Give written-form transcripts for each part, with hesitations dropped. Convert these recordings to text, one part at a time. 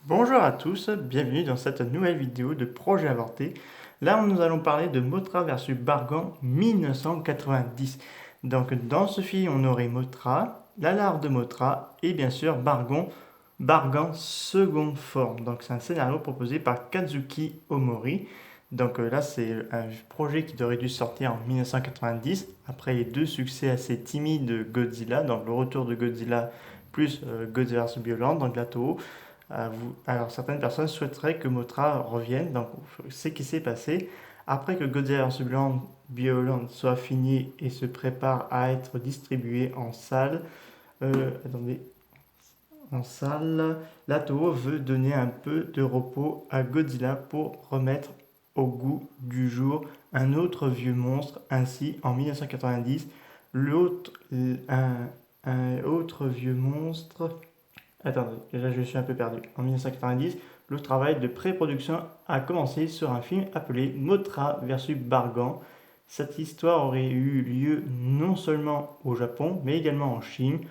Bonjour à tous, bienvenue dans cette nouvelle vidéo de Projet Avorté. Là, nous allons parler de Motra versus Bargan 1990. Donc, dans ce film, on aurait Motra, l'Alar de Motra et bien sûr Bargan seconde forme. Donc, c'est un scénario proposé par Kazuki Omori. Donc là, c'est un projet qui aurait dû sortir en 1990 après les deux succès assez timides de Godzilla, donc le retour de Godzilla plus Godzilla vs Bioland, donc la Toho. Alors, certaines personnes souhaiteraient que Motra revienne. Donc, ce qui s'est passé après que Godzilla vs Bioland soit fini et se prépare à être distribué en salle. Attendez, en salle, la Toho veut donner un peu de repos à Godzilla pour remettre au goût du jour un autre vieux monstre. Ainsi, en 1990, l'autre, un autre vieux monstre. Attendez, là je suis un peu perdu. En 1990, le travail de pré-production a commencé sur un film appelé Mothra versus Bargan. Cette histoire aurait eu lieu non seulement au Japon, mais également en Chine,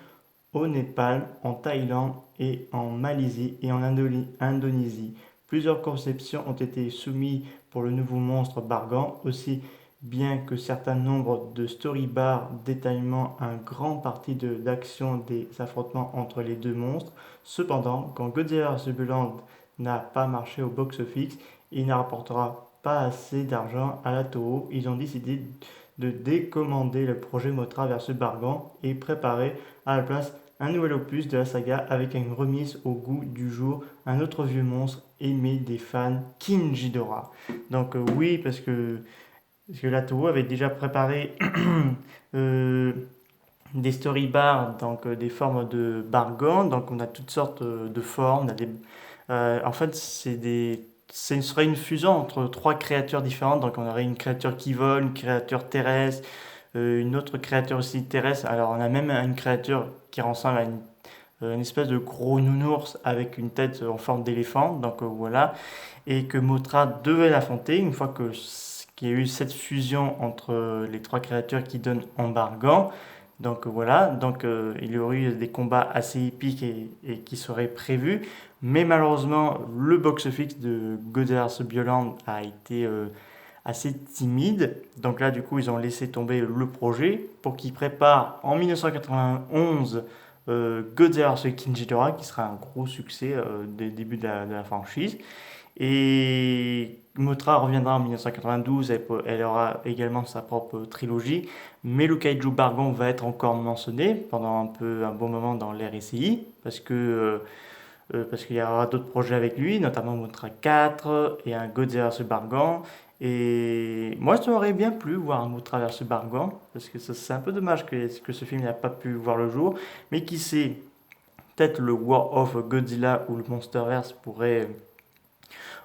au Népal, en Thaïlande et en Malaisie et en Indonésie. Plusieurs conceptions ont été soumises pour le nouveau monstre Bargan, aussi bien que certains nombres de storybars détaillant un grand parti d'action des affrontements entre les deux monstres. Cependant, quand Godzilla vs. Bioland n'a pas marché au box-office, il ne rapportera pas assez d'argent à la Toho. Ils ont décidé de décommander le projet Mothra vs. Bargan et préparer à la place un nouvel opus de la saga avec une remise au goût du jour, un autre vieux monstre aimé des fans, King Ghidorah. Donc oui, parce que la Toho avait déjà préparé euh, des storybars, donc des formes de Bargan, donc on a toutes sortes de formes. En fait, ce serait une fusion entre trois créatures différentes, donc on aurait une créature qui vole, une créature terrestre, une autre créature aussi terrestre. Alors on a même une créature qui ressemble à une espèce de gros nounours avec une tête en forme d'éléphant, donc voilà, et que Mothra devait l'affronter une fois qu'il y a eu cette fusion entre les trois créatures qui donnent Embargan. Donc voilà, donc il y aurait eu des combats assez épiques et qui seraient prévus, mais malheureusement le box-office de Godzilla vs Bioland a été assez timide. Donc là, du coup, ils ont laissé tomber le projet pour qu'ils préparent en 1991 Godzilla vs King Ghidorah, qui sera un gros succès dès le début de la franchise. Et Mothra reviendra en 1992, elle aura également sa propre trilogie, mais le Kaiju Bargon va être encore mentionné pendant un bon moment dans l'ère SCI, parce qu'il y aura d'autres projets avec lui, notamment Mothra 4 et un Godzilla vs Bargan. Et moi, ça m'aurait bien plu voir un Mothra vs Bargan, parce que c'est un peu dommage que ce film n'a pas pu voir le jour, mais qui sait, peut-être le War of Godzilla ou le Monsterverse pourrait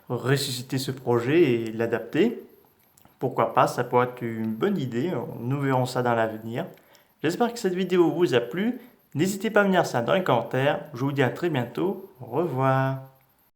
ressusciter ce projet et l'adapter. Pourquoi pas, ça pourrait être une bonne idée, nous verrons ça dans l'avenir. J'espère que cette vidéo vous a plu, n'hésitez pas à me dire ça dans les commentaires, je vous dis à très bientôt, au revoir.